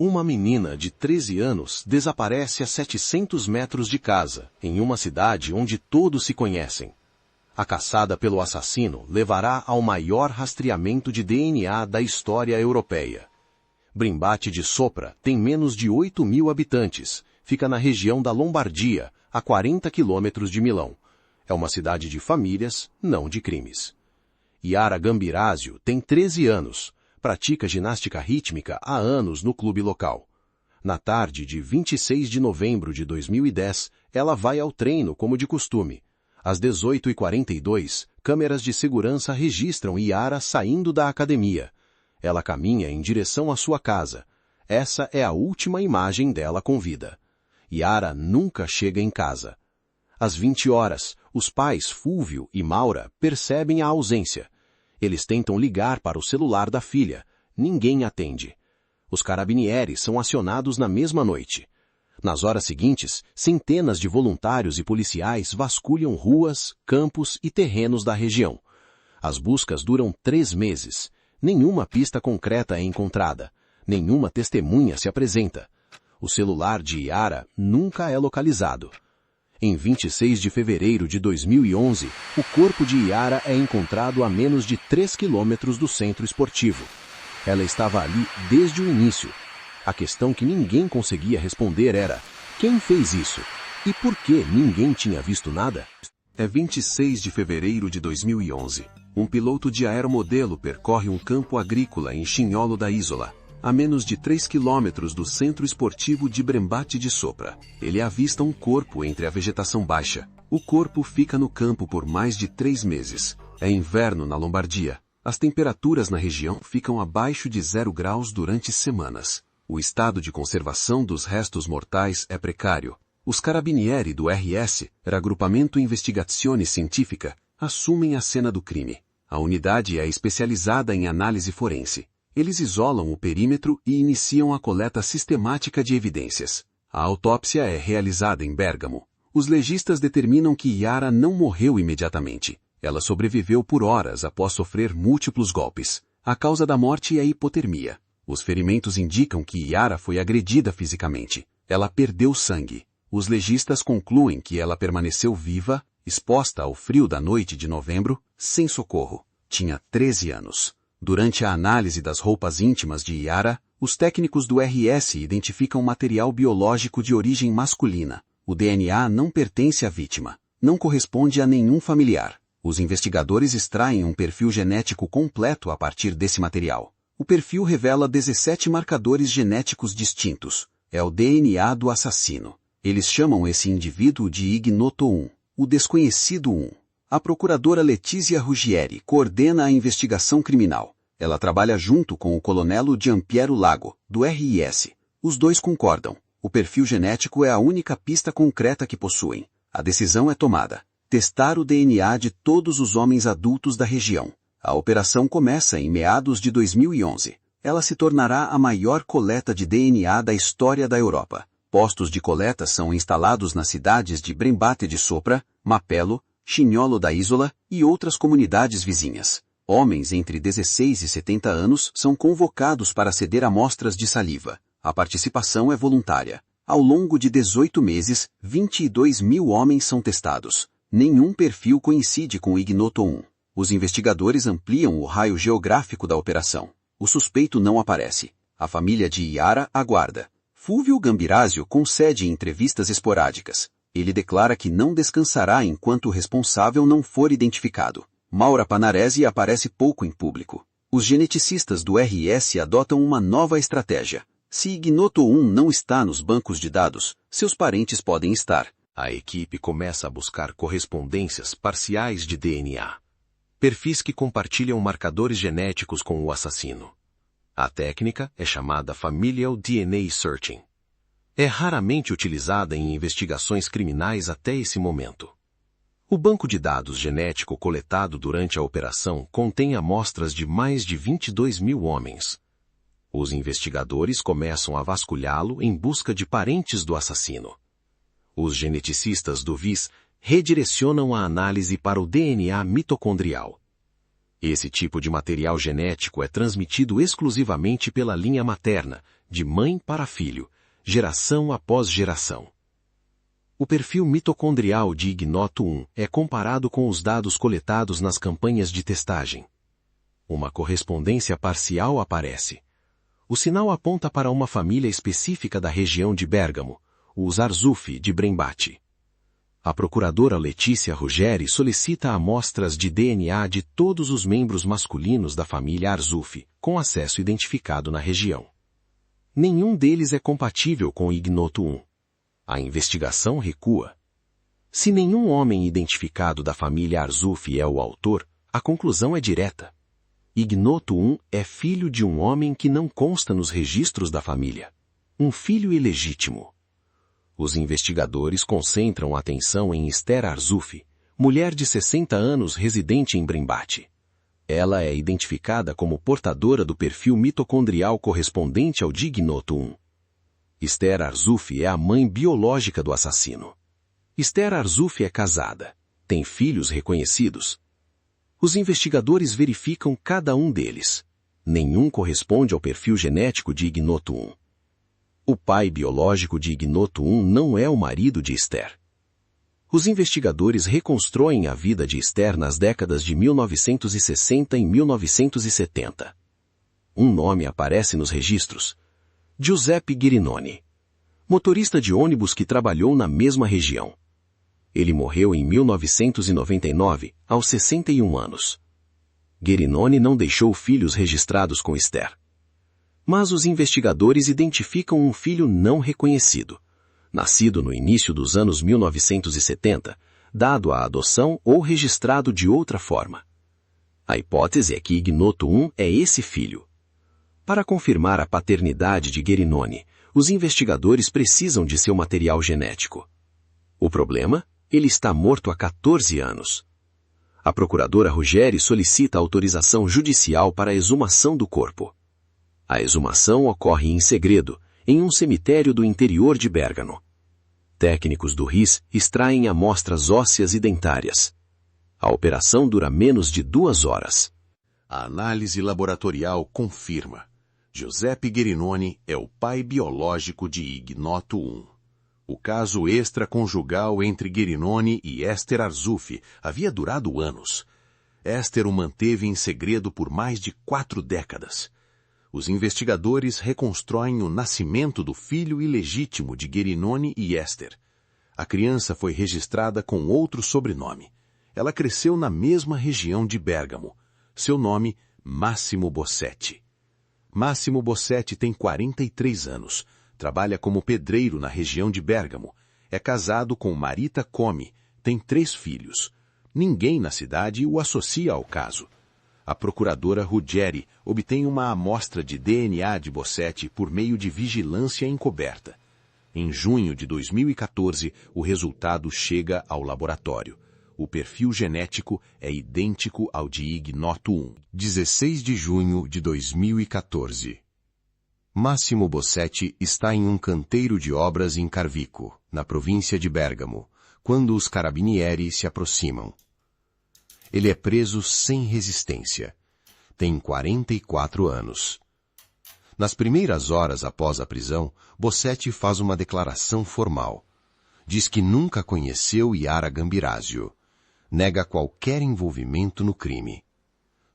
Uma menina de 13 anos desaparece a 700 metros de casa, em uma cidade onde todos se conhecem. A caçada pelo assassino levará ao maior rastreamento de DNA da história europeia. Brembate di Sopra tem menos de 8.000 habitantes, fica na região da Lombardia, a 40 quilômetros de Milão. É uma cidade de famílias, não de crimes. Yara Gambirasio tem 13 anos. Pratica ginástica rítmica há anos no clube local. Na tarde de 26 de novembro de 2010, ela vai ao treino como de costume. Às 18h42, câmeras de segurança registram Yara saindo da academia. Ela caminha em direção à sua casa. Essa é a última imagem dela com vida. Yara nunca chega em casa. Às 20 horas, os pais Fulvio e Maura percebem a ausência. Eles tentam ligar para o celular da filha. Ninguém atende. Os carabinieri são acionados na mesma noite. Nas horas seguintes, centenas de voluntários e policiais vasculham ruas, campos e terrenos da região. As buscas duram 3 meses. Nenhuma pista concreta é encontrada. Nenhuma testemunha se apresenta. O celular de Yara nunca é localizado. Em 26 de fevereiro de 2011, o corpo de Yara é encontrado a menos de 3 quilômetros do centro esportivo. Ela estava ali desde o início. A questão que ninguém conseguia responder era: quem fez isso? E por que ninguém tinha visto nada? É 26 de fevereiro de 2011. Um piloto de aeromodelo percorre um campo agrícola em Chignolo da Isola, a menos de 3 quilômetros do centro esportivo de Brembate di Sopra. Ele avista um corpo entre a vegetação baixa. O corpo fica no campo por mais de 3 meses. É inverno na Lombardia. As temperaturas na região ficam abaixo de 0 graus durante semanas. O estado de conservação dos restos mortais é precário. Os carabinieri do RS, Raggruppamento Investigazione Scientifica, assumem a cena do crime. A unidade é especializada em análise forense. Eles isolam o perímetro e iniciam a coleta sistemática de evidências. A autópsia é realizada em Bérgamo. Os legistas determinam que Yara não morreu imediatamente. Ela sobreviveu por horas após sofrer múltiplos golpes. A causa da morte é hipotermia. Os ferimentos indicam que Yara foi agredida fisicamente. Ela perdeu sangue. Os legistas concluem que ela permaneceu viva, exposta ao frio da noite de novembro, sem socorro. Tinha 13 anos. Durante a análise das roupas íntimas de Yara, os técnicos do RS identificam material biológico de origem masculina. O DNA não pertence à vítima. Não corresponde a nenhum familiar. Os investigadores extraem um perfil genético completo a partir desse material. O perfil revela 17 marcadores genéticos distintos. É o DNA do assassino. Eles chamam esse indivíduo de Ignoto 1, o desconhecido 1. A procuradora Letizia Ruggieri coordena a investigação criminal. Ela trabalha junto com o colonelo Giampiero Lago, do RIS. Os dois concordam. O perfil genético é a única pista concreta que possuem. A decisão é tomada: testar o DNA de todos os homens adultos da região. A operação começa em meados de 2011. Ela se tornará a maior coleta de DNA da história da Europa. Postos de coleta são instalados nas cidades de Brembate di Sopra, Mapello, Chignolo da Isola e outras comunidades vizinhas. Homens entre 16 e 70 anos são convocados para ceder amostras de saliva. A participação é voluntária. Ao longo de 18 meses, 22.000 homens são testados. Nenhum perfil coincide com o Ignoto 1. Os investigadores ampliam o raio geográfico da operação. O suspeito não aparece. A família de Yara aguarda. Fulvio Gambirasio concede entrevistas esporádicas. Ele declara que não descansará enquanto o responsável não for identificado. Maura Panarese aparece pouco em público. Os geneticistas do RS adotam uma nova estratégia. Se Ignoto 1 não está nos bancos de dados, seus parentes podem estar. A equipe começa a buscar correspondências parciais de DNA. Perfis que compartilham marcadores genéticos com o assassino. A técnica é chamada Familial DNA Searching. É raramente utilizada em investigações criminais até esse momento. O banco de dados genético coletado durante a operação contém amostras de mais de 22.000 homens. Os investigadores começam a vasculhá-lo em busca de parentes do assassino. Os geneticistas do VIS redirecionam a análise para o DNA mitocondrial. Esse tipo de material genético é transmitido exclusivamente pela linha materna, de mãe para filho, geração após geração. O perfil mitocondrial de Ignoto 1 é comparado com os dados coletados nas campanhas de testagem. Uma correspondência parcial aparece. O sinal aponta para uma família específica da região de Bérgamo, os Arzuffi de Brembati. A procuradora Letícia Ruggeri solicita amostras de DNA de todos os membros masculinos da família Arzuffi, com acesso identificado na região. Nenhum deles é compatível com Ignoto 1. A investigação recua. Se nenhum homem identificado da família Arzuffi é o autor, a conclusão é direta. Ignoto 1 é filho de um homem que não consta nos registros da família. Um filho ilegítimo. Os investigadores concentram a atenção em Esther Arzuffi, mulher de 60 anos residente em Brembati. Ela é identificada como portadora do perfil mitocondrial correspondente ao de Ignoto 1. Esther Arzuffi é a mãe biológica do assassino. Esther Arzuffi é casada. Tem filhos reconhecidos. Os investigadores verificam cada um deles. Nenhum corresponde ao perfil genético de Ignoto 1. O pai biológico de Ignoto 1 não é o marido de Esther. Os investigadores reconstruem a vida de Esther nas décadas de 1960 e 1970. Um nome aparece nos registros. Giuseppe Ghirinoni. Motorista de ônibus que trabalhou na mesma região. Ele morreu em 1999, aos 61 anos. Ghirinoni não deixou filhos registrados com Esther. Mas os investigadores identificam um filho não reconhecido, nascido no início dos anos 1970, dado à adoção ou registrado de outra forma. A hipótese é que Ignoto 1 é esse filho. Para confirmar a paternidade de Ghirinoni, os investigadores precisam de seu material genético. O problema? Ele está morto há 14 anos. A procuradora Ruggeri solicita autorização judicial para a exumação do corpo. A exumação ocorre em segredo, em um cemitério do interior de Bérgamo. Técnicos do RIS extraem amostras ósseas e dentárias. A operação dura menos de 2 horas. A análise laboratorial confirma. Giuseppe Ghirinoni é o pai biológico de Ignoto 1. O caso extraconjugal entre Ghirinoni e Esther Arzuffi havia durado anos. Esther o manteve em segredo por mais de 4 décadas. Os investigadores reconstruem o nascimento do filho ilegítimo de Ghirinoni e Esther. A criança foi registrada com outro sobrenome. Ela cresceu na mesma região de Bérgamo. Seu nome, Massimo Bossetti. Massimo Bossetti tem 43 anos. Trabalha como pedreiro na região de Bérgamo. É casado com Marita Comi. Tem 3 filhos. Ninguém na cidade o associa ao caso. A procuradora Ruggeri obtém uma amostra de DNA de Bossetti por meio de vigilância encoberta. Em junho de 2014, o resultado chega ao laboratório. O perfil genético é idêntico ao de Ignoto 1. 16 de junho de 2014. Massimo Bossetti está em um canteiro de obras em Carvico, na província de Bérgamo, quando os carabinieri se aproximam. Ele é preso sem resistência. Tem 44 anos. Nas primeiras horas após a prisão, Bossetti faz uma declaração formal. Diz que nunca conheceu Yara Gambirasio. Nega qualquer envolvimento no crime.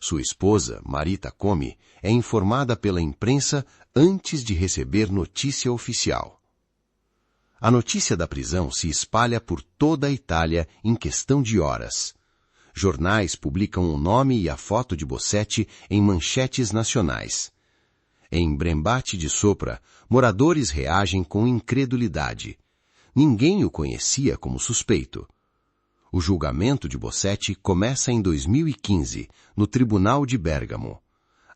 Sua esposa, Marita Comi, é informada pela imprensa antes de receber notícia oficial. A notícia da prisão se espalha por toda a Itália em questão de horas. Jornais publicam o nome e a foto de Bossetti em manchetes nacionais. Em Brembati de Sopra, moradores reagem com incredulidade. Ninguém o conhecia como suspeito. O julgamento de Bossetti começa em 2015, no Tribunal de Bérgamo.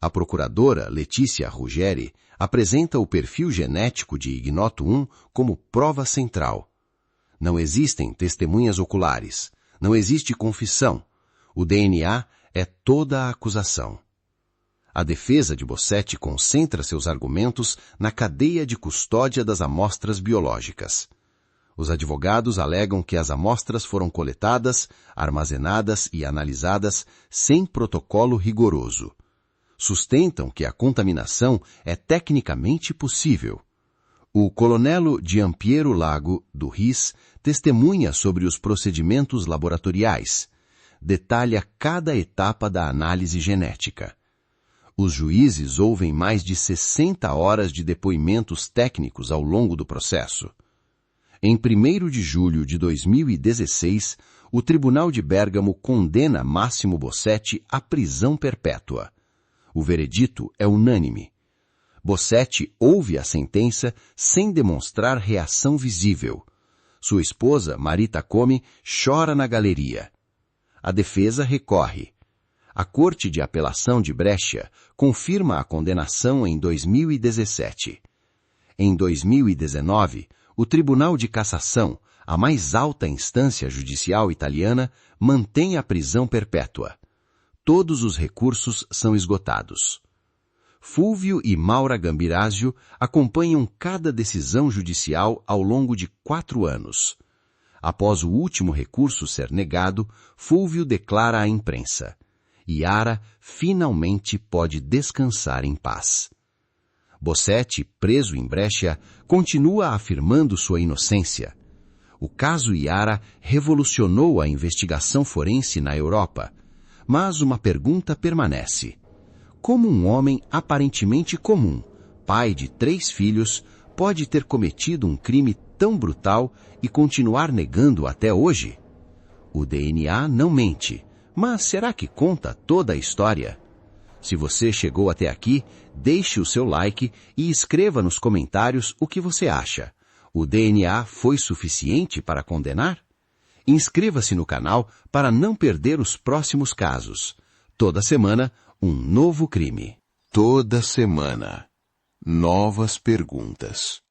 A procuradora Letícia Ruggeri apresenta o perfil genético de Ignoto 1 como prova central. Não existem testemunhas oculares. Não existe confissão. O DNA é toda a acusação. A defesa de Bossetti concentra seus argumentos na cadeia de custódia das amostras biológicas. Os advogados alegam que as amostras foram coletadas, armazenadas e analisadas sem protocolo rigoroso. Sustentam que a contaminação é tecnicamente possível. O colonelo Giampiero Lago, do RIS, testemunha sobre os procedimentos laboratoriais. Detalha cada etapa da análise genética. Os juízes ouvem mais de 60 horas de depoimentos técnicos ao longo do processo. Em 1º de julho de 2016, o Tribunal de Bérgamo condena Massimo Bossetti à prisão perpétua. O veredito é unânime. Bossetti ouve a sentença sem demonstrar reação visível. Sua esposa, Marita Come, chora na galeria. A defesa recorre. A Corte de Apelação de Brescia confirma a condenação em 2017. Em 2019, o Tribunal de Cassação, a mais alta instância judicial italiana, mantém a prisão perpétua. Todos os recursos são esgotados. Fulvio e Maura Gambirasio acompanham cada decisão judicial ao longo de 4 anos. Após o último recurso ser negado, Fulvio declara à imprensa: Yara finalmente pode descansar em paz. Bossetti, preso em Brescia, continua afirmando sua inocência. O caso Yara revolucionou a investigação forense na Europa, mas uma pergunta permanece. Como um homem aparentemente comum, pai de 3 filhos, pode ter cometido um crime tão brutal e continuar negando até hoje? O DNA não mente, mas será que conta toda a história? Se você chegou até aqui, deixe o seu like e escreva nos comentários o que você acha. O DNA foi suficiente para condenar? Inscreva-se no canal para não perder os próximos casos. Toda semana, um novo crime. Toda semana, novas perguntas.